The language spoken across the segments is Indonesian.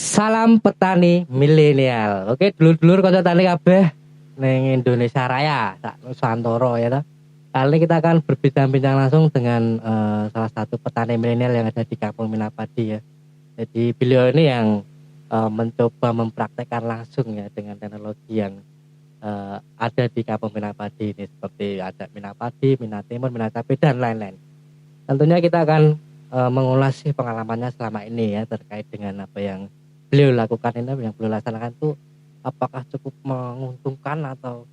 Salam petani milenial. Oke, dulur-dulur kanca tani kabeh ning Indonesia Raya, sak Nusantara ya toh. Kali ini kita akan berbincang-bincang langsung dengan salah satu petani milenial yang ada di Kampung Minapadi ya. Jadi beliau ini yang mencoba mempraktekkan langsung ya dengan teknologi yang ada di Kampung Minapadi ini, seperti ada Minapadi, Minatimun, Minatabe dan lain-lain. Tentunya kita akan mengulas pengalamannya selama ini ya, terkait dengan apa yang beliau lakukan ini, yang beliau laksanakan itu apakah cukup menguntungkan atau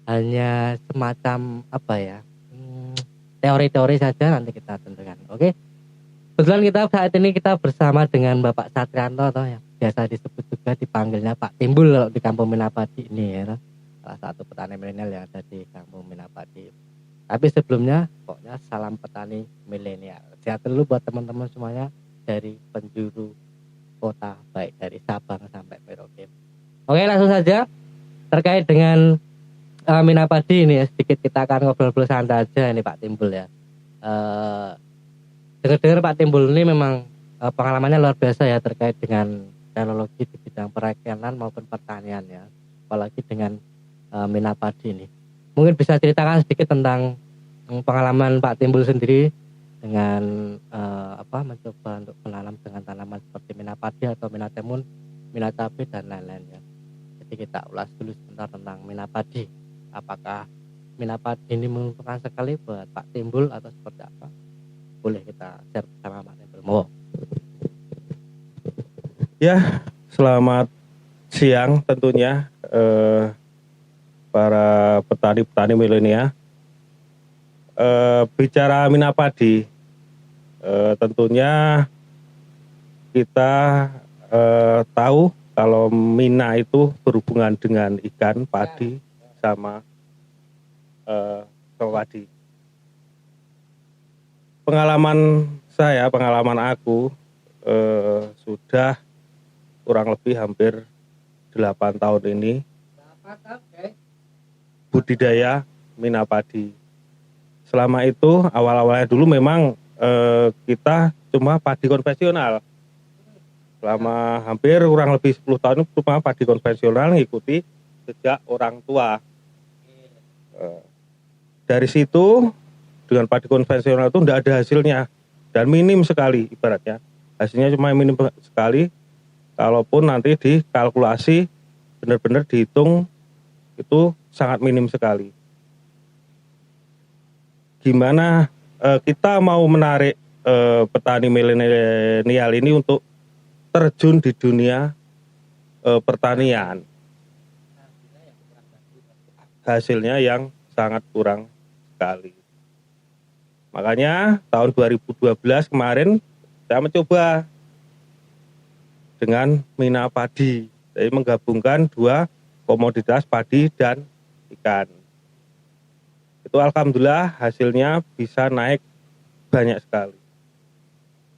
hanya semacam apa ya, teori-teori saja, nanti kita tentukan. Oke, kebetulan kita saat ini kita bersama dengan Bapak Satrianto atau yang biasa disebut juga dipanggilnya Pak Timbul kalau di Kampung Minapadi ini ya, salah satu petani milenial yang ada di Kampung Minapadi. Tapi sebelumnya pokoknya salam petani milenial. Sehat dulu buat teman-teman semuanya dari penjuru kota, baik dari Sabang sampai Merauke. Oke, langsung saja terkait dengan Minapadi ini ya, sedikit kita akan ngobrol-ngobrol santai aja ini Pak Timbul ya. Dengar-dengar Pak Timbul ini memang pengalamannya luar biasa ya terkait dengan teknologi di bidang perikanan maupun pertanian ya. Apalagi dengan Minapadi ini. Mungkin bisa ceritakan sedikit tentang pengalaman Pak Timbul sendiri dengan mencoba untuk menanam dengan tanaman seperti Minapadi atau Minatimun, Minatabe dan lain-lain ya. Jadi kita ulas dulu sebentar tentang Minapadi. Apakah Minapadi ini menguntungkan sekali buat Pak Timbul atau seperti apa? Boleh kita share bersama Pak Timbul. Mau? Ya, selamat siang tentunya para petani-petani milenial. Bicara Minapadi, tentunya kita tahu kalau Mina itu berhubungan dengan ikan, padi, sama padi. Pengalaman aku sudah kurang lebih hampir 8 tahun ini budidaya Minapadi. Selama itu awal-awalnya dulu memang kita cuma padi konvensional. Selama hampir kurang lebih 10 tahun itu cuma padi konvensional, ngikuti sejak orang tua. Dari situ dengan padi konvensional itu tidak ada hasilnya dan minim sekali, ibaratnya hasilnya cuma minim sekali. Kalaupun nanti dikalkulasi benar-benar dihitung itu sangat minim sekali. Gimana kita mau menarik petani milenial ini untuk terjun di dunia pertanian? Hasilnya yang sangat kurang sekali. Makanya tahun 2012 kemarin saya mencoba dengan Minapadi, jadi menggabungkan dua komoditas padi dan ikan. Itu alhamdulillah hasilnya bisa naik banyak sekali.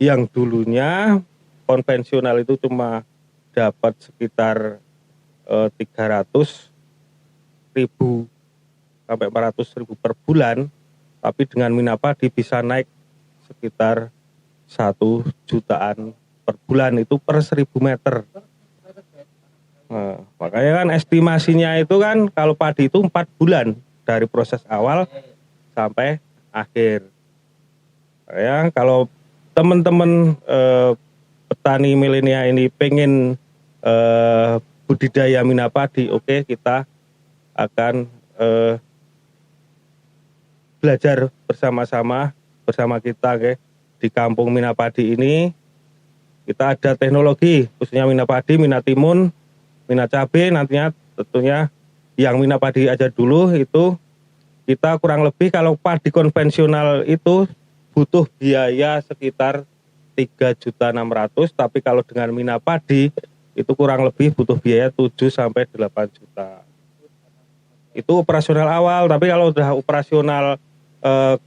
Yang dulunya konvensional itu cuma dapat sekitar 300.000 sampai 400.000 per bulan, tapi dengan Minapadi bisa naik sekitar 1 jutaan per bulan itu per 1.000 meter. Nah, makanya kan estimasinya itu kan kalau padi itu 4 bulan dari proses awal sampai akhir. Ya, kalau teman-teman petani milenial ini pengen budidaya Minapadi, oke, kita akan belajar bersama kita, oke. Di Kampung Minapadi ini kita ada teknologi khususnya Minapadi, Minatimun, Minatabe. Nantinya tentunya yang Minapadi aja dulu itu kita kurang lebih kalau padi konvensional itu butuh biaya sekitar 3.600.000, tapi kalau dengan Minapadi itu kurang lebih butuh biaya 7 sampai 8 juta. Itu operasional awal, tapi kalau sudah operasional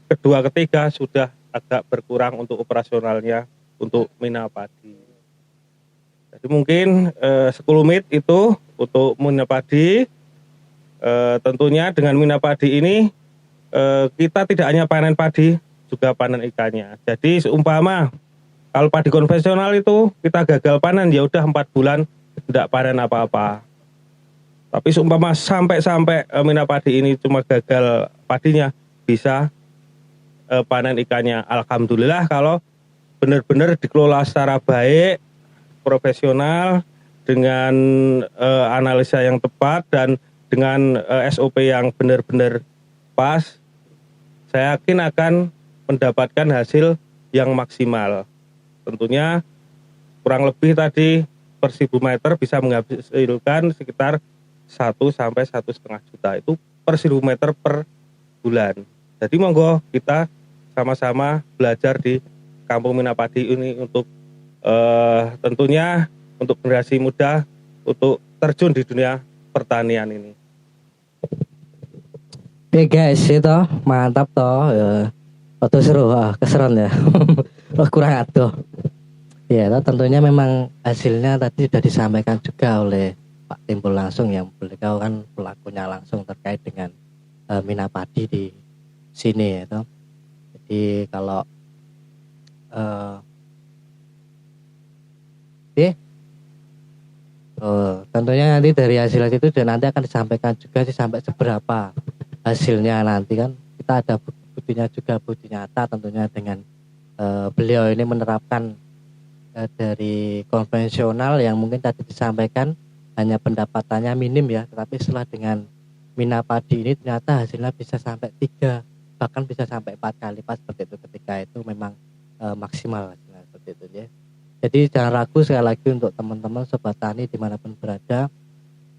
kedua ketiga sudah agak berkurang untuk operasionalnya untuk Minapadi. Jadi mungkin sekelumit itu untuk Minapadi. Tentunya dengan Minapadi ini kita tidak hanya panen padi, juga panen ikannya. Jadi seumpama Kalau padi konvensional itu kita gagal panen ya udah 4 bulan tidak panen apa-apa. Tapi seumpama sampai mina padi ini cuma gagal padinya, bisa panen ikannya. Alhamdulillah kalau benar-benar dikelola secara baik, profesional, dengan analisa yang tepat dan dengan SOP yang benar-benar pas, saya yakin akan mendapatkan hasil yang maksimal. Tentunya kurang lebih tadi per 1.000 meter bisa menghasilkan sekitar 1 sampai 1,5 juta itu per 1.000 meter per bulan. Jadi monggo kita sama-sama belajar di Kampung Minapadi ini untuk tentunya untuk generasi muda untuk terjun di dunia pertanian ini. Oke guys, itu mantap toh. Waktu seru, keseron ya. Oh, kurang atuh. Ya, tentunya memang hasilnya tadi sudah disampaikan juga oleh Pak Timbul langsung, yang beliau kan pelakunya langsung terkait dengan mina padi di sini ya. Jadi kalau tentunya nanti dari hasil itu dan nanti akan disampaikan juga sih sampai seberapa hasilnya nanti kan kita ada buktinya juga, bukti nyata tentunya dengan beliau ini menerapkan dari konvensional yang mungkin tadi disampaikan hanya pendapatannya minim ya, tetapi setelah dengan mina padi ini ternyata hasilnya bisa sampai 3 bahkan bisa sampai 4 kali lipat seperti itu ketika itu memang maksimal hasilnya seperti itu ya. Jadi jangan ragu sekali lagi untuk teman-teman sobat tani dimanapun berada,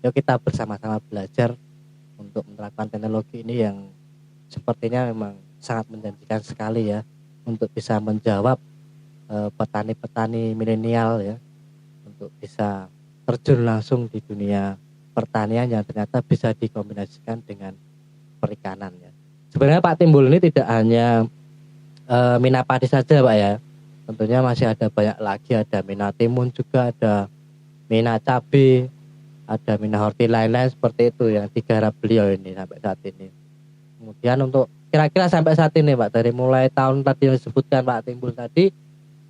yuk kita bersama-sama belajar untuk menerapkan teknologi ini yang sepertinya memang sangat menjanjikan sekali ya untuk bisa menjawab petani-petani milenial ya, untuk bisa terjun langsung di dunia pertanian yang ternyata bisa dikombinasikan dengan perikanan ya. Sebenarnya Pak Timbul ini tidak hanya mina padi saja Pak ya, tentunya masih ada banyak lagi, ada mina timun juga, ada mina cabai, ada mina horti lain-lain seperti itu yang digarap beliau ini sampai saat ini. Kemudian untuk kira-kira sampai saat ini Pak, dari mulai tahun tadi yang disebutkan Pak Timbul tadi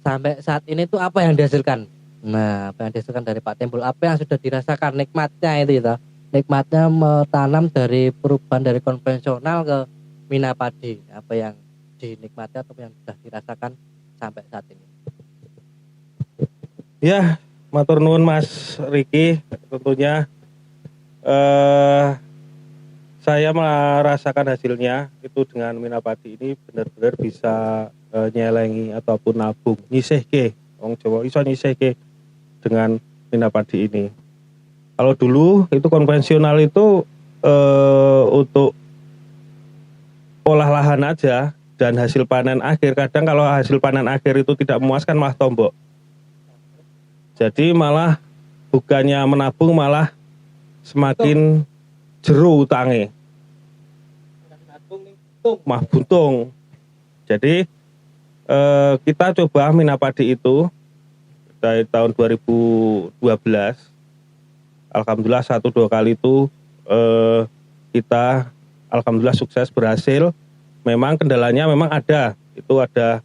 sampai saat ini tuh apa yang dihasilkan? Nah, apa yang dihasilkan dari Pak Timbul, apa yang sudah dirasakan nikmatnya itu ya, nikmatnya menanam dari perubahan dari konvensional ke mina padi, apa yang dinikmati atau yang sudah dirasakan sampai saat ini? Ya, matur nuwun Mas Riki, tentunya saya merasakan hasilnya itu dengan mina padi ini benar-benar bisa nyelengi ataupun nabung nyisihke, wong Jawa iso nyisihke dengan mina padi ini. Kalau dulu itu konvensional itu untuk olah lahan aja dan hasil panen akhir, kadang kalau hasil panen akhir itu tidak memuaskan malah tombok. Jadi malah bukannya menabung malah semakin jero utange. Mah buntung. Jadi kita coba mina padi itu dari tahun 2012. Alhamdulillah 1-2 kali itu kita alhamdulillah sukses berhasil. Memang kendalanya memang ada. Itu ada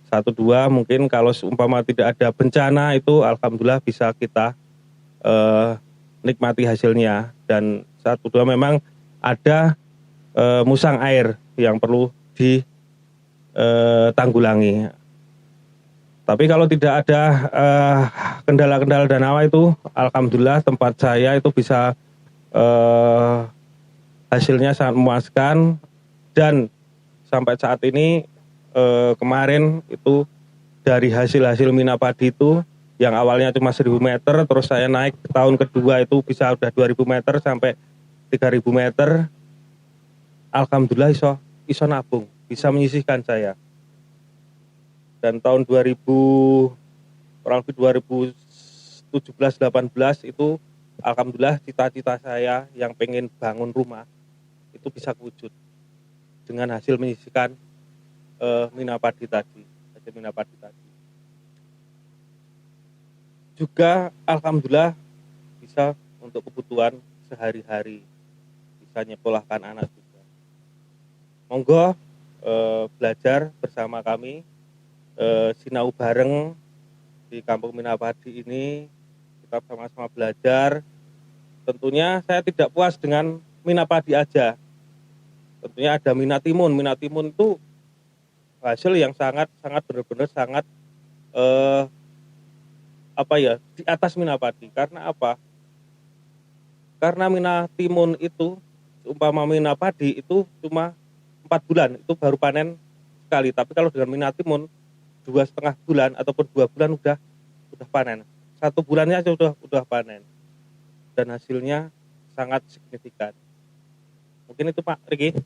1-2 mungkin kalau umpama tidak ada bencana itu alhamdulillah bisa kita nikmati hasilnya, dan 1-2 memang ada musang air yang perlu ditanggulangi. Tapi kalau tidak ada kendala-kendala dan apa itu, alhamdulillah tempat saya itu bisa hasilnya sangat memuaskan, dan sampai saat ini kemarin itu dari hasil-hasil mina padi itu yang awalnya cuma 1.000 meter, terus saya naik tahun kedua itu bisa udah 2.000 meter sampai 3.000 meter. Alhamdulillah iso nabung, bisa menyisihkan saya. Dan tahun 2000 kurang lebih 2017-18 itu alhamdulillah cita-cita saya yang pengen bangun rumah itu bisa wujud dengan hasil menyisihkan mina padi tadi, hasil mina padi tadi. Juga alhamdulillah bisa untuk kebutuhan sehari-hari, bisa nyekolahkan anak juga. Monggo belajar bersama kami, sinau bareng di Kampung Minapadi ini kita sama-sama belajar. Tentunya saya tidak puas dengan Minapadi aja. Tentunya ada Minatimun. Minatimun itu hasil yang sangat benar-benar sangat di atas Minapadi. Karena apa? Karena Minatimun itu umpama Minapadi itu cuma 4 bulan itu baru panen sekali. Tapi kalau dengan Minatimun 2,5 bulan ataupun 2 bulan udah panen. 1 bulannya udah panen dan hasilnya sangat signifikan. Mungkin itu Pak Riki.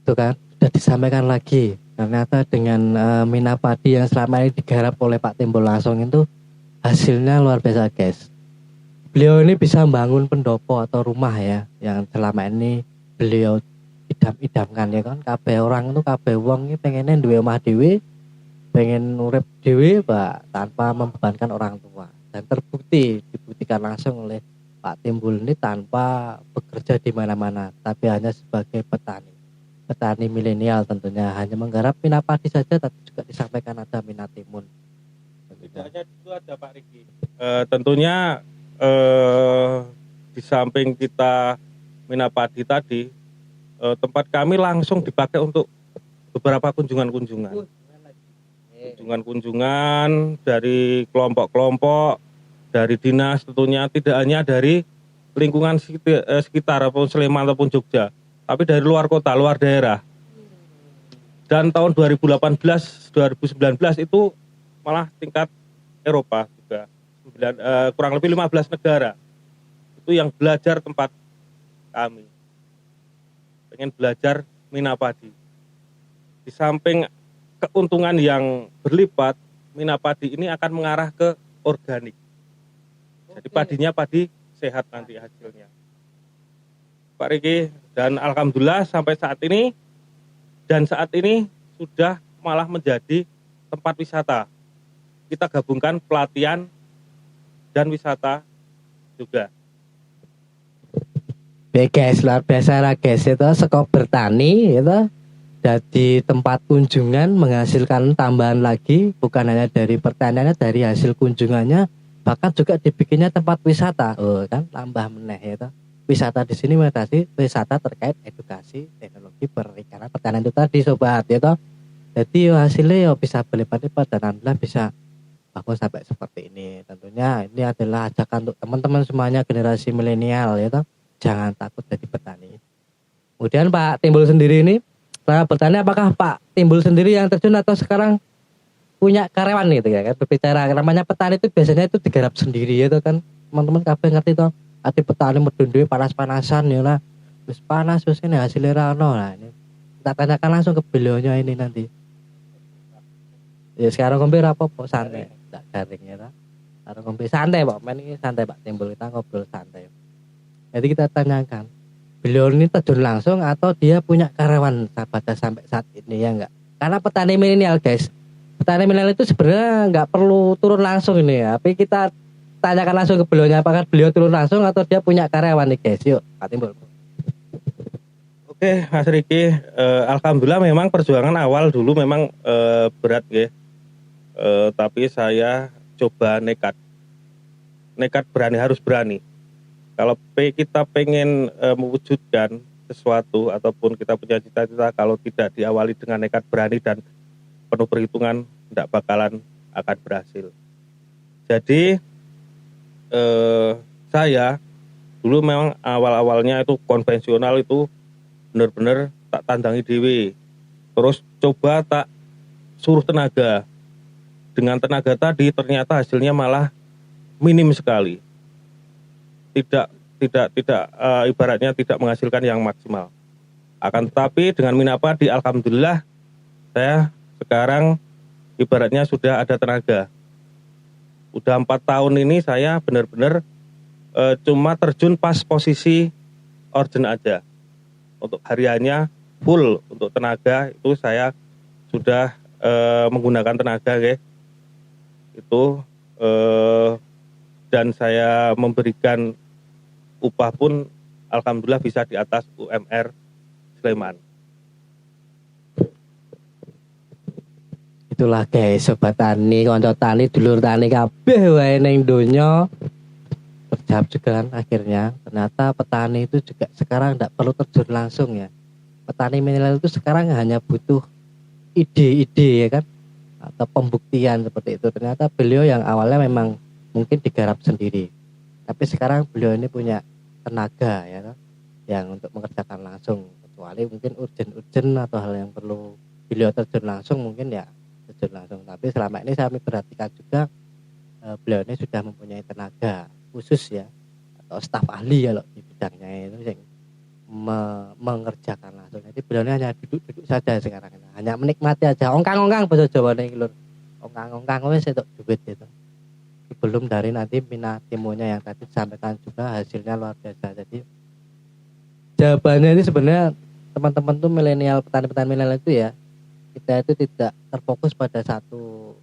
Itu kan sudah disampaikan lagi. Ternyata dengan Minapadi yang selama ini digarap oleh Pak Timbul langsung itu hasilnya luar biasa guys. Beliau ini bisa membangun pendopo atau rumah ya, yang selama ini beliau idam-idamkan ya kan. Kabeh orang itu kabeh wong ini pengennya duwe omah dhewe, pengen urip dhewe Pak, tanpa membebankan orang tua. Dan dibuktikan langsung oleh Pak Timbul ini tanpa bekerja di mana-mana, tapi hanya sebagai petani milenial tentunya, hanya menggarap Minapadi saja, tapi juga disampaikan ada Minatimun. Tidak hanya itu ada Pak Riki. Tentunya di samping kita Minapadi tadi, tempat kami langsung dipakai untuk beberapa kunjungan-kunjungan dari kelompok-kelompok, dari dinas tentunya, tidak hanya dari lingkungan sekitar ataupun Sleman ataupun Jogja, tapi dari luar kota, luar daerah. Dan tahun 2018-2019 itu malah tingkat Eropa juga, kurang lebih 15 negara itu yang belajar tempat kami, pengen belajar Minapadi. Di samping keuntungan yang berlipat, Minapadi ini akan mengarah ke organik. Jadi padinya padi sehat nanti hasilnya, Pak Riki. Dan alhamdulillah sampai saat ini sudah malah menjadi tempat wisata. Kita gabungkan pelatihan dan wisata juga. Guys, luar biasa lah guys, itu sekop bertani itu jadi tempat kunjungan, menghasilkan tambahan lagi, bukan hanya dari pertaniannya, dari hasil kunjungannya, bahkan juga dibikinnya tempat wisata. Oh kan, tambah meneh itu. Wisata di sini mengatasi wisata terkait edukasi teknologi perikanan pertanian itu tadi sobat ya toh. Jadi hasilnya bisa berlipat-lipat dan alhamdulillah bisa bagus sampai seperti ini. Tentunya ini adalah ajakan untuk teman-teman semuanya generasi milenial ya toh. Jangan takut jadi petani. Kemudian Pak Timbul sendiri ini setelah bertani, apakah Pak Timbul sendiri yang terjun atau sekarang punya karyawan gitu ya kan? Berbicara namanya petani itu biasanya itu digarap sendiri ya toh kan. Teman-teman kabeh ngerti toh. Ati petani medun dhewe panas-panasan ya lah. Wis panas wis ini hasilnya ra ono. Nah, ini kita tanyakan langsung ke beliaunya ini nanti. Ya sekarang ngombe ra apa-apa, santai. Enggak garing ya ta. Sekarang ngombe santai Pak. Men ini santai Pak Timbul, kita ngobrol santai. Jadi kita tanyakan, beliau ini terjun langsung atau dia punya karyawan pada sampai saat ini ya enggak? Karena petani milenial guys. Petani milenial itu sebenarnya enggak perlu turun langsung ini ya. Tapi kita tanyakan langsung ke beliaunya, apakah beliau turun langsung atau dia punya karyawan nih guys. Yuk Pak Timbul. Oke Mas Riki, alhamdulillah memang perjuangan awal dulu memang berat ya. Tapi saya coba nekat berani, harus berani. Kalau kita pengen mewujudkan sesuatu ataupun kita punya cita-cita, kalau tidak diawali dengan nekat, berani dan penuh perhitungan, tidak bakalan akan berhasil. Jadi saya dulu memang awal-awalnya itu konvensional, itu benar-benar tak tandangi dewe, terus coba tak suruh tenaga. Dengan tenaga tadi ternyata hasilnya malah minim sekali, tidak ibaratnya tidak menghasilkan yang maksimal. Akan tetapi dengan Minapadi alhamdulillah saya sekarang ibaratnya sudah ada tenaga. Udah 4 tahun ini saya benar-benar cuma terjun pas posisi orjen aja. Untuk hariannya full, untuk tenaga itu saya sudah menggunakan tenaga guys. Itu dan saya memberikan upah pun alhamdulillah bisa di atas UMR Sleman. itulah guys, sobat tani, kanca tani, dulur tani kabeh wae ning donya. Terjawab juga kan akhirnya. Ternyata petani itu juga sekarang tidak perlu terjun langsung ya. Petani milenial itu sekarang hanya butuh ide-ide ya kan, atau pembuktian seperti itu. Ternyata beliau yang awalnya memang mungkin digarap sendiri, tapi sekarang beliau ini punya tenaga ya kan, yang untuk mengerjakan langsung, kecuali mungkin urgent atau hal yang perlu beliau terjun langsung mungkin ya terjun langsung. Tapi selama ini saya perhatikan juga beliau ini sudah mempunyai tenaga khusus ya, atau staf ahli kalau di bidangnya itu yang mengerjakan langsung. Jadi beliau ini hanya duduk-duduk saja sekarang ini. Hanya menikmati aja, ongkang-ongkang bahasa Jawa nih lur. Ongkang-ongkang wis entuk duit gitu. Belum dari nanti minat timunnya yang tadi disampaikan juga hasilnya luar biasa. Jadi jawabannya ini sebenarnya teman-teman tuh milenial, petani-petani milenial itu ya, kita itu tidak terfokus pada satu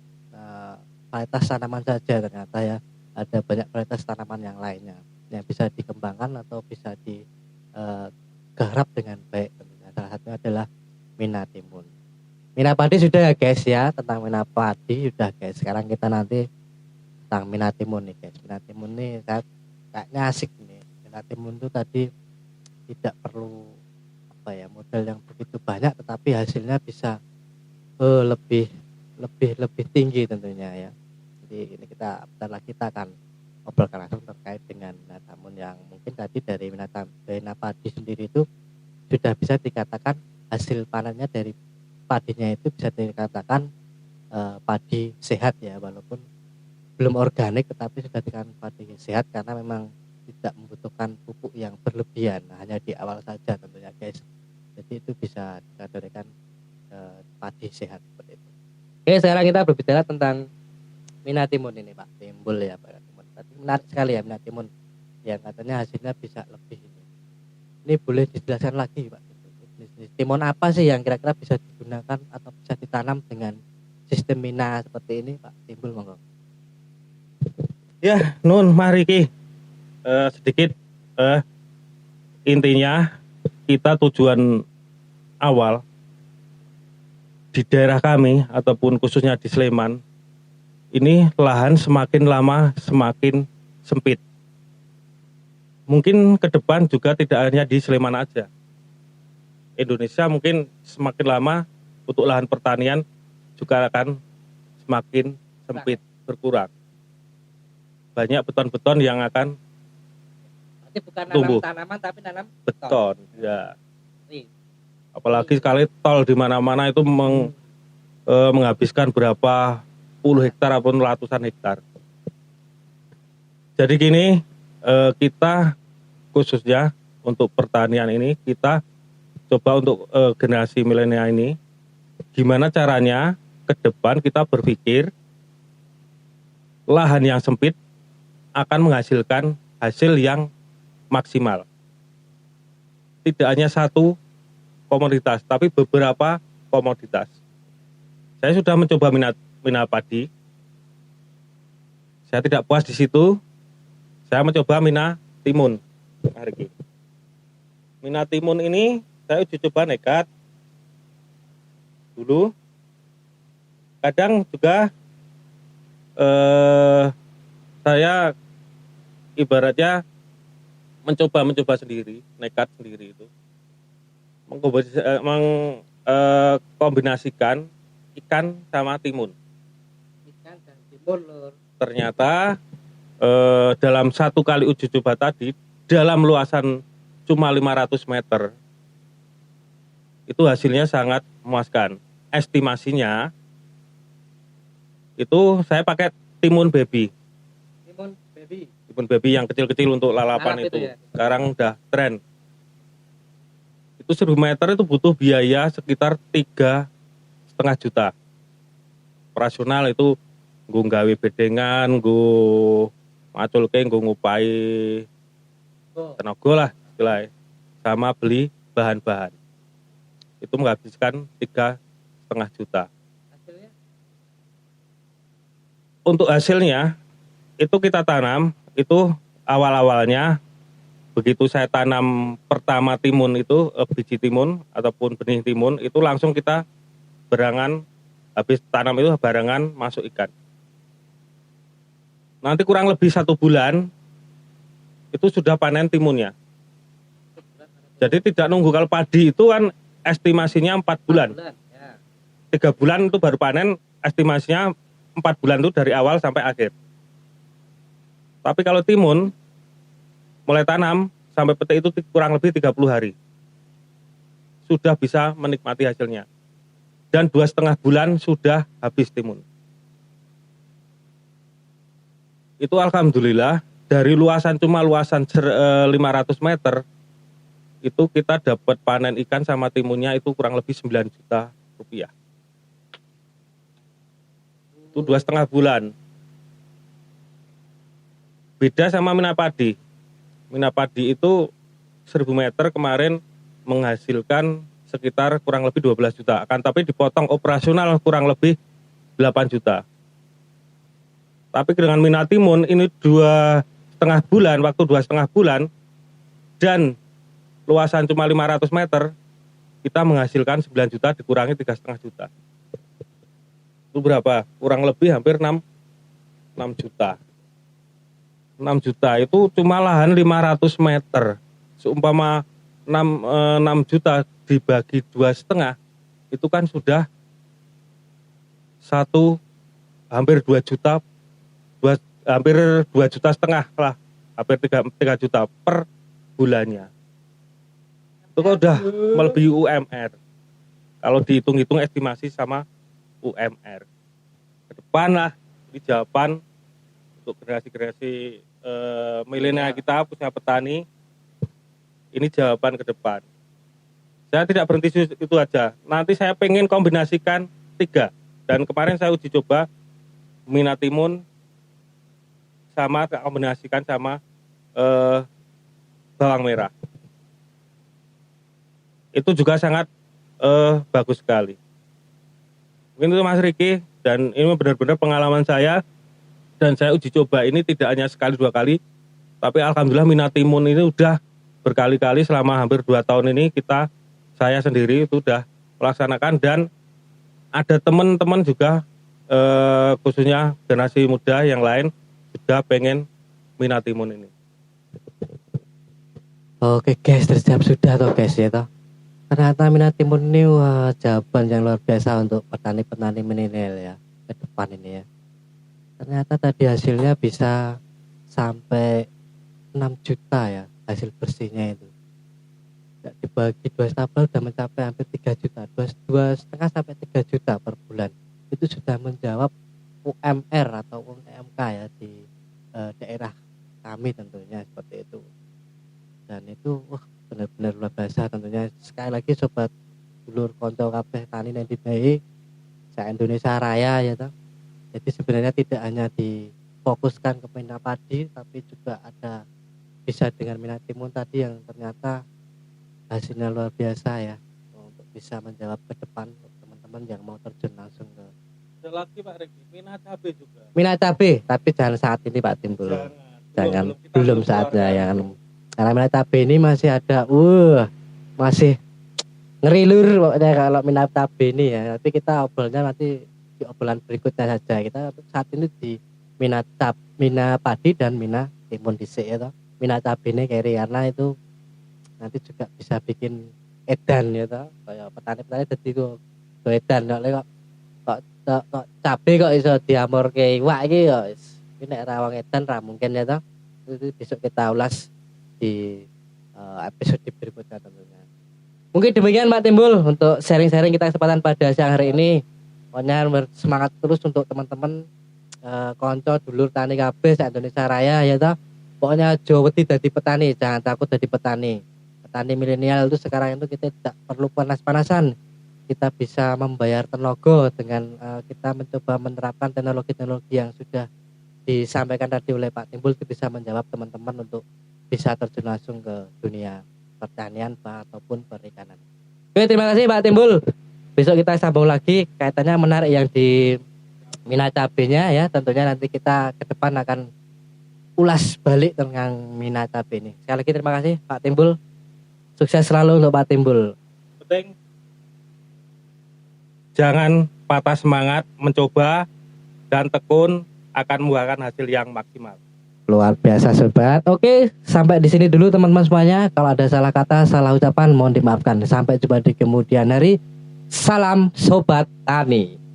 varietas tanaman saja, ternyata ya ada banyak varietas tanaman yang lainnya yang bisa dikembangkan atau bisa digarap dengan baik. Tentunya salah satunya adalah Mina Timun. Mina padi sudah ya guys ya, tentang Mina padi sudah guys. Sekarang kita nanti tentang Mina Timun nih guys. Mina Timun nih saya kayaknya asik nih. Mina Timun itu tadi tidak perlu modal yang begitu banyak, tetapi hasilnya bisa lebih tinggi tentunya ya. Jadi ini bentar lagi kita akan ngobrolkan langsung terkait dengan Mina Timun yang mungkin tadi dari Mina padi sendiri itu sudah bisa dikatakan hasil panennya dari padinya itu bisa dikatakan padi sehat ya, walaupun belum organik tetapi sudah dikatakan padi sehat karena memang tidak membutuhkan pupuk yang berlebihan, hanya di awal saja tentunya guys. Jadi itu bisa dikategorikan padi sehat seperti itu. Oke, sekarang kita berbicara tentang Mina Timun ini Pak Timbul ya Pak Timun. Tadi menarik sekali ya Mina Timun yang katanya hasilnya bisa lebih ini. Ini boleh dijelaskan lagi Pak, jenis timun apa sih yang kira-kira bisa digunakan atau bisa ditanam dengan sistem Mina seperti ini Pak Timbul, monggo. Ya, nun mari ki sedikit intinya kita tujuan awal di daerah kami ataupun khususnya di Sleman ini lahan semakin lama semakin sempit. Mungkin ke depan juga tidak hanya di Sleman aja. Indonesia mungkin semakin lama untuk lahan pertanian juga akan semakin sempit, berkurang. Banyak beton-beton yang akan Berarti bukan tumbuh. nanam tanaman tapi nanam beton ya. Nih. Apalagi sekali tol di mana-mana itu menghabiskan berapa puluh hektar ataupun ratusan hektar. Jadi gini, kita khususnya untuk pertanian ini kita coba untuk generasi milenial ini gimana caranya ke depan kita berpikir lahan yang sempit akan menghasilkan hasil yang maksimal. Tidak hanya satu komoditas, tapi beberapa komoditas. Saya sudah mencoba Mina padi. Saya tidak puas di situ. Saya mencoba Mina Timun hari ini. Mina Timun ini saya uji coba nekat dulu. Kadang juga saya ibaratnya mencoba sendiri, nekat sendiri itu, mengkombinasikan ikan sama timun. Ikan dan timun lur. Ternyata dalam satu kali uji coba tadi, dalam luasan cuma 500 meter, itu hasilnya sangat memuaskan. Estimasinya itu saya pakai timun baby. Timun baby yang kecil-kecil untuk lalapan itu. Ya? Sekarang udah tren. Itu 1000 meter itu butuh biaya sekitar 3,5 juta. Operasional itu nggo gawe bedengan, nggo maculke, nggo ngupai tenaga lah istilahnya. Sama beli bahan-bahan. Itu menghabiskan 3,5 juta. Hasilnya? Untuk hasilnya itu kita tanam, itu awal-awalnya begitu saya tanam pertama timun itu, biji timun ataupun benih timun itu langsung kita berangan Habis tanam itu barengan masuk ikan. Nanti kurang lebih 1 bulan itu sudah panen timunnya. Jadi tidak nunggu, kalau padi itu kan estimasinya 4 bulan. 3 bulan itu baru panen, estimasinya 4 bulan itu dari awal sampai akhir. Tapi kalau timun mulai tanam sampai petik itu kurang lebih 30 hari. Sudah bisa menikmati hasilnya. Dan 2,5 bulan sudah habis timun. Itu alhamdulillah dari luasan 500 meter itu kita dapat panen ikan sama timunnya itu kurang lebih 9 juta rupiah. Itu 2,5 bulan. Beda sama minat padi. Minat padi itu 1000 meter kemarin menghasilkan sekitar kurang lebih 12 juta. Akan tapi dipotong operasional kurang lebih 8 juta. Tapi dengan minat timun ini 2,5 bulan, waktu 2,5 bulan, dan luasan cuma 500 meter, kita menghasilkan 9 juta dikurangi 3,5 juta. Itu berapa? Kurang lebih hampir 6 juta. 6 juta itu cuma lahan 500 meter. Seumpama 6 juta dibagi 2,5, itu kan sudah hampir 2 juta, hampir 2,5 juta lah, hampir 3 juta per bulannya. Itu kan udah melebihi UMR. Kalau dihitung-hitung estimasi sama UMR. Ke depan lah, di jawaban untuk generasi-generasi milenial kita, punya petani, ini jawaban ke depan. Saya tidak berhenti itu aja. Nanti saya pengen kombinasikan 3. Dan kemarin saya uji coba minat timun sama kombinasikan sama bawang merah. Itu juga sangat bagus sekali. Mungkin itu Mas Riki, dan ini benar-benar pengalaman saya, dan saya uji coba ini tidak hanya sekali 2 kali, tapi alhamdulillah minat timun ini udah berkali-kali selama hampir 2 tahun ini saya sendiri itu udah melaksanakan, dan ada teman-teman juga khususnya generasi muda yang lain juga pengen minat timun ini. Oke guys, terjawab sudah toh guys ya toh. Ternyata minat timun ini jawaban yang luar biasa untuk petani-petani milenial ya ke depan ini ya. Ternyata tadi hasilnya bisa sampai 6 juta ya hasil bersihnya itu. Dibagi 2 tabel sudah mencapai hampir 3 juta, 2,5 sampai 3 juta per bulan. Itu sudah menjawab UMR atau UMK ya di daerah kami tentunya seperti itu. Dan itu benar-benar luar biasa tentunya. Sekali lagi sobat dulur konco kabeh tani yang dibayi sa Indonesia Raya ya toh. Jadi sebenarnya tidak hanya difokuskan ke minat padi, tapi juga ada bisa dengan minat timun tadi yang ternyata hasilnya luar biasa ya, untuk bisa menjawab ke depan untuk teman-teman yang mau terjun langsung ke. Ada lagi Pak Regi, minat cabai juga. Minat cabai, tapi jangan saat ini Pak Tim dulu. Belum saatnya ya kan. Karena minat cabai ini masih ada, masih ngerilur pokoknya kalau minat cabai ini ya. Tapi kita obrolnya nanti di obrolan berikutnya saja. Kita saat ini di minat padi dan minat timun dhisik ya toh. Minat cabai ini karena itu nanti juga bisa bikin edan ya toh. Kayak petani-petani dadi kok edan kok cabai kok iso diamorke iwak iki ya iki nek rawang edan ra mungkin ya toh. Itu besok kita ulas di episode berikutnya tentunya. Mungkin demikian Pak Timbul untuk sharing-sharing kita kesempatan pada siang hari ini. Pokoknya semangat terus untuk teman-teman konco dulur tani kabeh sak Indonesia Raya ya toh. Pokoknya aja wedi dadi petani, jangan takut dadi petani. Petani milenial itu sekarang itu kita tidak perlu panas-panasan. Kita bisa membayar tenaga dengan kita mencoba menerapkan teknologi-teknologi yang sudah disampaikan tadi oleh Pak Timbul, itu bisa menjawab teman-teman untuk bisa terjun langsung ke dunia pertanian ataupun perikanan. Oke, terima kasih Pak Timbul. Besok kita sambung lagi, kaitannya menarik yang di minat cabenya ya. Tentunya nanti kita ke depan akan ulas balik tentang minat cabai ini. Sekali lagi terima kasih Pak Timbul. Sukses selalu untuk Pak Timbul. Penting jangan patah semangat, mencoba dan tekun akan membuahkan hasil yang maksimal. Luar biasa sobat. Oke, sampai di sini dulu teman-teman semuanya. Kalau ada salah kata, salah ucapan mohon dimaafkan. Sampai jumpa di kemudian hari. Salam sobat tani.